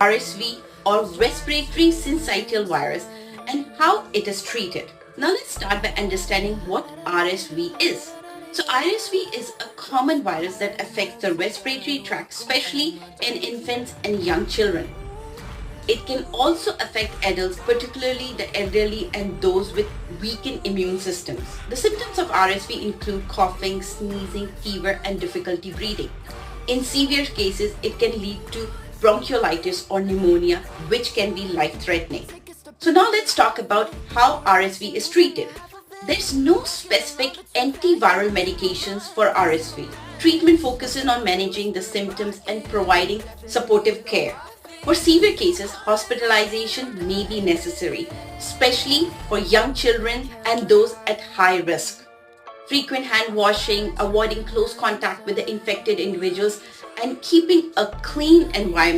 RSV or respiratory syncytial virus and how it is treated. Now let's start by understanding what RSV is. So RSV is a common virus that affects the respiratory tract, especially in infants and young children. It can also affect adults, particularly the elderly and those with weakened immune systems. The symptoms of RSV include coughing, sneezing, fever, and difficulty breathing. In severe cases, it can lead to bronchiolitis or pneumonia, which can be life-threatening. So now let's talk about how RSV is treated. There's no specific antiviral medications for RSV. Treatment focuses on managing the symptoms and providing supportive care. For severe cases, hospitalization may be necessary, especially for young children and those at high risk. Frequent hand washing, avoiding close contact with the infected individuals, and keeping a clean environment